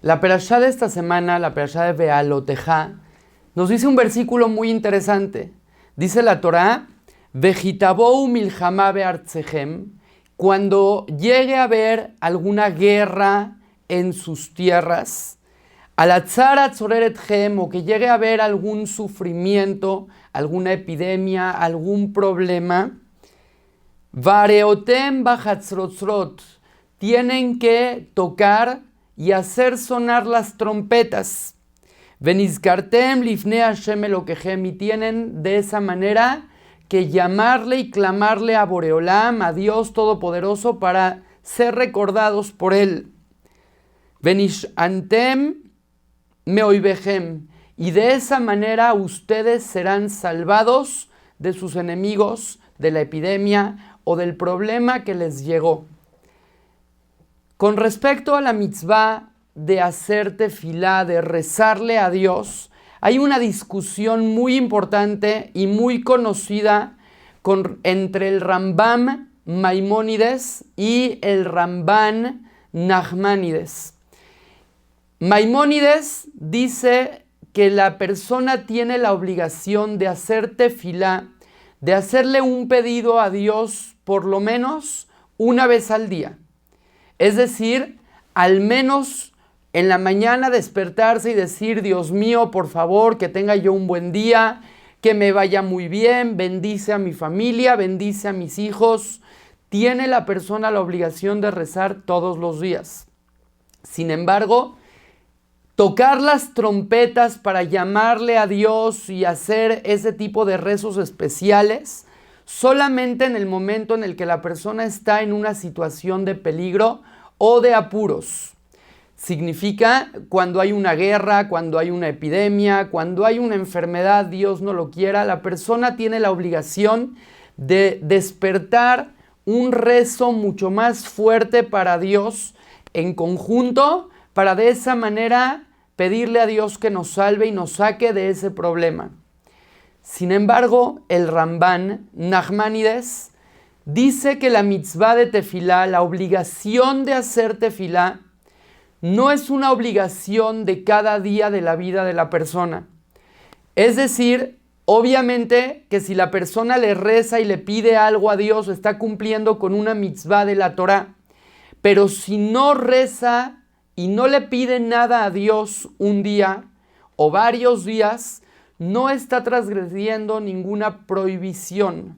La perashá de esta semana, la perashá de Bealotejá, nos dice un versículo muy interesante. Dice la Torá, Vejitabou milhamá beartzehem, cuando llegue a haber alguna guerra en sus tierras, alatzara tzorerethem, o que llegue a haber algún sufrimiento, alguna epidemia, algún problema, vareotem bajatzrotzrot, tienen que tocar y hacer sonar las trompetas. Venizkartem lifne Hashem Elokehem, y tienen de esa manera que llamarle y clamarle a Boreolam, a Dios Todopoderoso, para ser recordados por Él. Venishantem meoibehem, y de esa manera ustedes serán salvados de sus enemigos, de la epidemia o del problema que les llegó. Con respecto a la mitzvah de hacer tefilá, de rezarle a Dios, hay una discusión muy importante y muy conocida entre el Rambam Maimónides y el Ramban Nachmanides. Maimónides dice que la persona tiene la obligación de hacer tefilá, de hacerle un pedido a Dios por lo menos una vez al día. Es decir, al menos en la mañana despertarse y decir, Dios mío, por favor, que tenga yo un buen día, que me vaya muy bien, bendice a mi familia, bendice a mis hijos. Tiene la persona la obligación de rezar todos los días. Sin embargo, tocar las trompetas para llamarle a Dios y hacer ese tipo de rezos especiales, solamente en el momento en el que la persona está en una situación de peligro o de apuros. Significa cuando hay una guerra, cuando hay una epidemia, cuando hay una enfermedad, Dios no lo quiera, la persona tiene la obligación de despertar un rezo mucho más fuerte para Dios en conjunto, para de esa manera pedirle a Dios que nos salve y nos saque de ese problema. Sin embargo, el Ramban Nachmanides dice que la mitzvah de tefilá, la obligación de hacer tefilá, no es una obligación de cada día de la vida de la persona. Es decir, obviamente que si la persona le reza y le pide algo a Dios, está cumpliendo con una mitzvah de la Torá. Pero si no reza y no le pide nada a Dios un día o varios días, no está transgrediendo ninguna prohibición.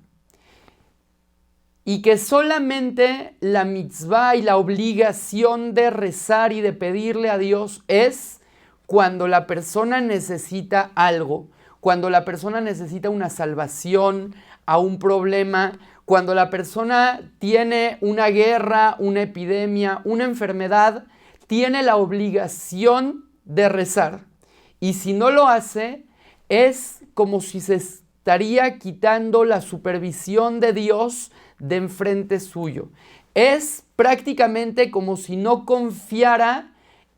Y que solamente la mitzvah y la obligación de rezar y de pedirle a Dios es cuando la persona necesita algo, cuando la persona necesita una salvación a un problema, cuando la persona tiene una guerra, una epidemia, una enfermedad, tiene la obligación de rezar. Y si no lo hace, es como si se estaría quitando la supervisión de Dios de enfrente suyo. Es prácticamente como si no confiara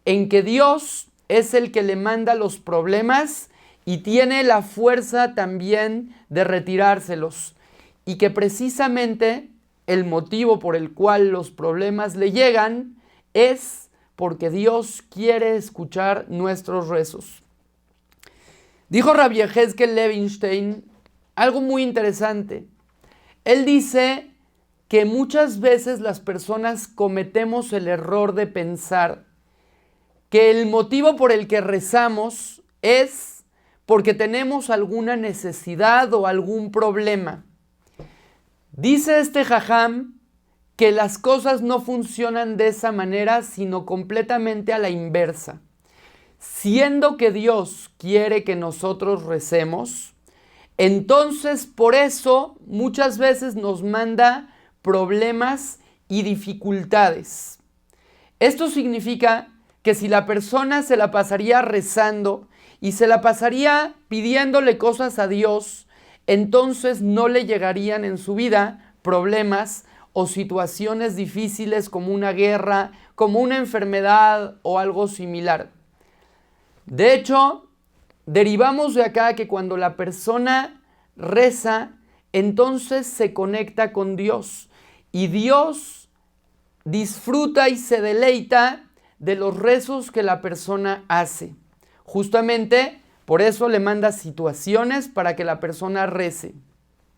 en que Dios es el que le manda los problemas y tiene la fuerza también de retirárselos. Y que precisamente el motivo por el cual los problemas le llegan es porque Dios quiere escuchar nuestros rezos. Dijo Rabbi Yehezkel Levinstein algo muy interesante. Él dice que muchas veces las personas cometemos el error de pensar que el motivo por el que rezamos es porque tenemos alguna necesidad o algún problema. Dice este jajam que las cosas no funcionan de esa manera, sino completamente a la inversa. Siendo que Dios quiere que nosotros recemos, entonces por eso muchas veces nos manda problemas y dificultades. Esto significa que si la persona se la pasaría rezando y se la pasaría pidiéndole cosas a Dios, entonces no le llegarían en su vida problemas o situaciones difíciles como una guerra, como una enfermedad o algo similar. De hecho, derivamos de acá que cuando la persona reza, entonces se conecta con Dios y Dios disfruta y se deleita de los rezos que la persona hace. Justamente por eso le manda situaciones para que la persona rece.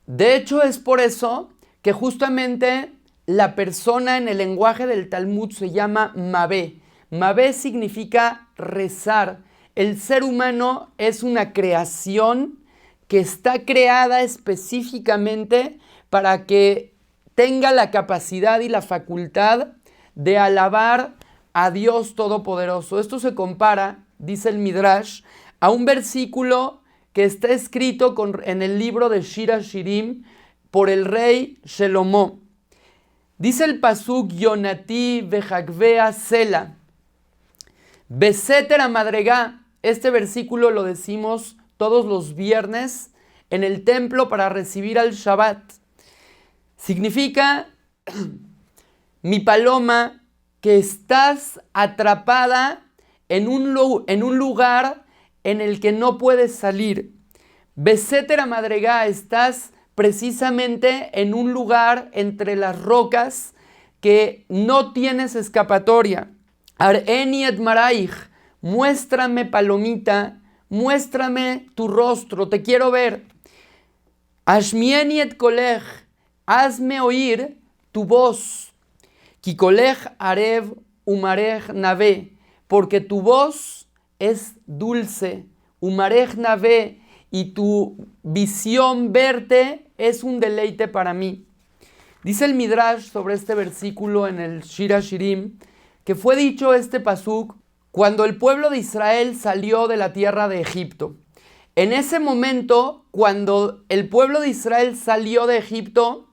De hecho, es por eso que justamente la persona en el lenguaje del Talmud se llama Mabé. Mabé significa rezar. El ser humano es una creación que está creada específicamente para que tenga la capacidad y la facultad de alabar a Dios Todopoderoso. Esto se compara, dice el Midrash, a un versículo que está escrito en el libro de Shir HaShirim por el rey Shelomó. Dice el pasuk Yonati vejagvea Sela. Beseter amadregá. Este versículo lo decimos todos los viernes en el templo para recibir al Shabbat. Significa, mi paloma, que estás atrapada en un lugar en el que no puedes salir. Beseter amadregá, estás precisamente en un lugar entre las rocas que no tienes escapatoria. Ar'eni et maraich, muéstrame, palomita, muéstrame tu rostro, te quiero ver. Ashmieni et kolech, hazme oír tu voz. Ki kolech arev umarech nave, porque tu voz es dulce, umarech nave, y tu visión verte es un deleite para mí. Dice el Midrash sobre este versículo en el Shir HaShirim, que fue dicho este pasuk cuando el pueblo de Israel salió de la tierra de Egipto. En ese momento, cuando el pueblo de Israel salió de Egipto,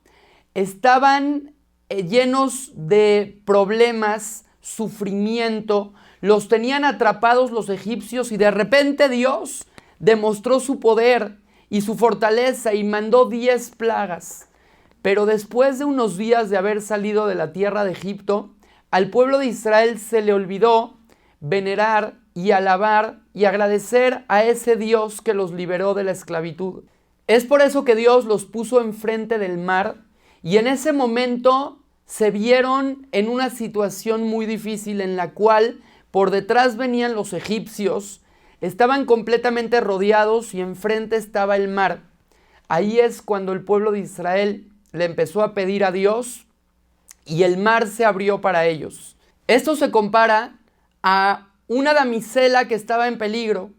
estaban llenos de problemas, sufrimiento, los tenían atrapados los egipcios y de repente Dios demostró su poder y su fortaleza y mandó 10 plagas. Pero después de unos días de haber salido de la tierra de Egipto, al pueblo de Israel se le olvidó venerar y alabar y agradecer a ese Dios que los liberó de la esclavitud. Es por eso que Dios los puso enfrente del mar y en ese momento se vieron en una situación muy difícil en la cual por detrás venían los egipcios, estaban completamente rodeados y enfrente estaba el mar. Ahí es cuando el pueblo de Israel le empezó a pedir a Dios y el mar se abrió para ellos. Esto se compara a una damisela que estaba en peligro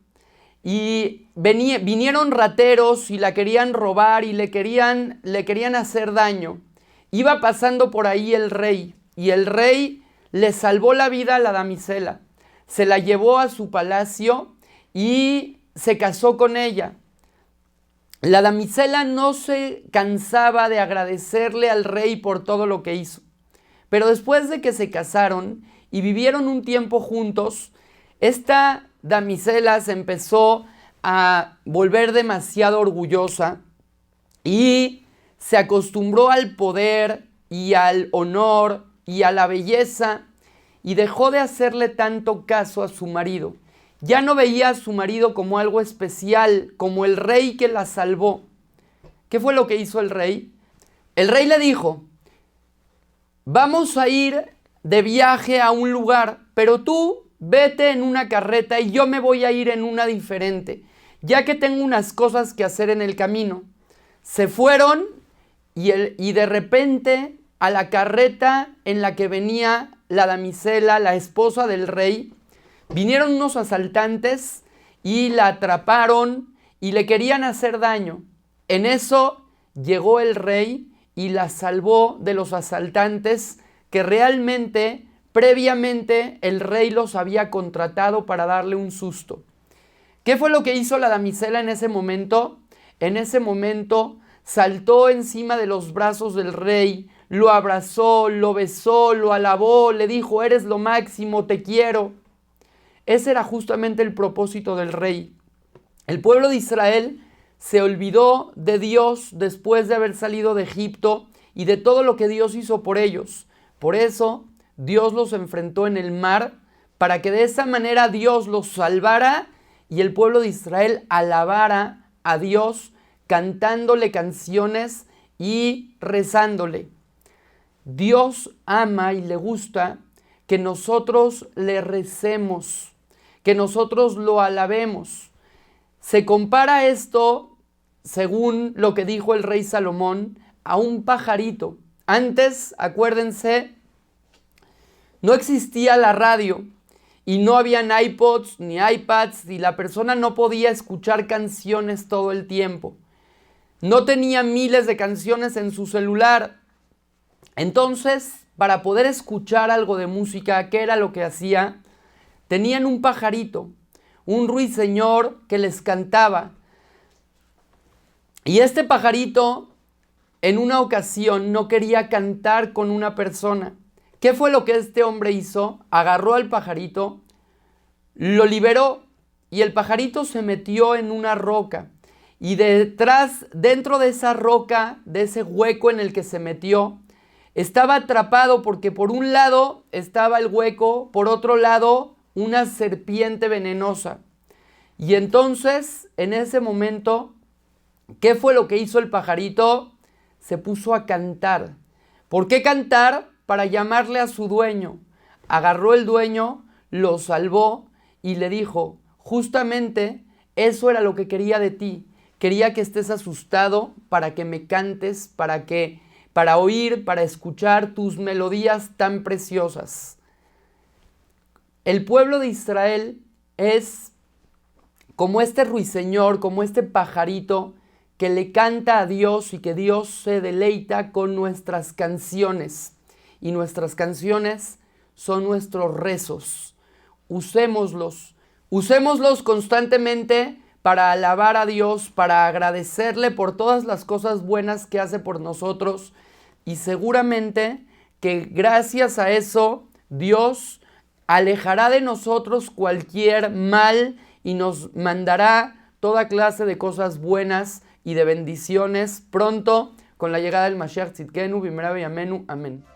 y vinieron rateros y la querían robar y le querían hacer daño. Iba pasando por ahí el rey y el rey le salvó la vida a la damisela. Se la llevó a su palacio y se casó con ella. La damisela no se cansaba de agradecerle al rey por todo lo que hizo. Pero después de que se casaron y vivieron un tiempo juntos, esta damisela se empezó a volver demasiado orgullosa y se acostumbró al poder y al honor y a la belleza y dejó de hacerle tanto caso a su marido. Ya no veía a su marido como algo especial, como el rey que la salvó. ¿Qué fue lo que hizo el rey? El rey le dijo: vamos a ir de viaje a un lugar, pero tú vete en una carreta y yo me voy a ir en una diferente, ya que tengo unas cosas que hacer en el camino. Se fueron y de repente a la carreta en la que venía la damisela, la esposa del rey, vinieron unos asaltantes y la atraparon y le querían hacer daño. En eso llegó el rey y la salvó de los asaltantes que realmente, previamente, el rey los había contratado para darle un susto. ¿Qué fue lo que hizo la damisela en ese momento? En ese momento saltó encima de los brazos del rey, lo abrazó, lo besó, lo alabó, le dijo: eres lo máximo, te quiero. Ese era justamente el propósito del rey. El pueblo de Israel se olvidó de Dios después de haber salido de Egipto y de todo lo que Dios hizo por ellos. Por eso Dios los enfrentó en el mar para que de esa manera Dios los salvara y el pueblo de Israel alabara a Dios cantándole canciones y rezándole. Dios ama y le gusta que nosotros le recemos, que nosotros lo alabemos. Se compara esto, según lo que dijo el rey Salomón, a un pajarito. Antes, acuérdense, no existía la radio y no habían iPods ni iPads y la persona no podía escuchar canciones todo el tiempo. No tenía miles de canciones en su celular. Entonces, para poder escuchar algo de música, ¿qué era lo que hacía? Tenían un pajarito, un ruiseñor que les cantaba. Y este pajarito, en una ocasión, no quería cantar con una persona. ¿Qué fue lo que este hombre hizo? Agarró al pajarito, lo liberó y el pajarito se metió en una roca. Y dentro de esa roca, de ese hueco en el que se metió, estaba atrapado porque por un lado estaba el hueco, por otro lado una serpiente venenosa. Y entonces, en ese momento, ¿qué fue lo que hizo el pajarito? Se puso a cantar. ¿Por qué cantar? Para llamarle a su dueño. Agarró el dueño, lo salvó y le dijo, justamente eso era lo que quería de ti. Quería que estés asustado para que me cantes, para oír, para escuchar tus melodías tan preciosas. El pueblo de Israel es como este ruiseñor, como este pajarito que le canta a Dios y que Dios se deleita con nuestras canciones. Y nuestras canciones son nuestros rezos. Usémoslos constantemente para alabar a Dios, para agradecerle por todas las cosas buenas que hace por nosotros. Y seguramente que gracias a eso Dios alejará de nosotros cualquier mal y nos mandará toda clase de cosas buenas y de bendiciones pronto con la llegada del Mashiach Tzidkenu, Bimera B'Yameinu. Amén.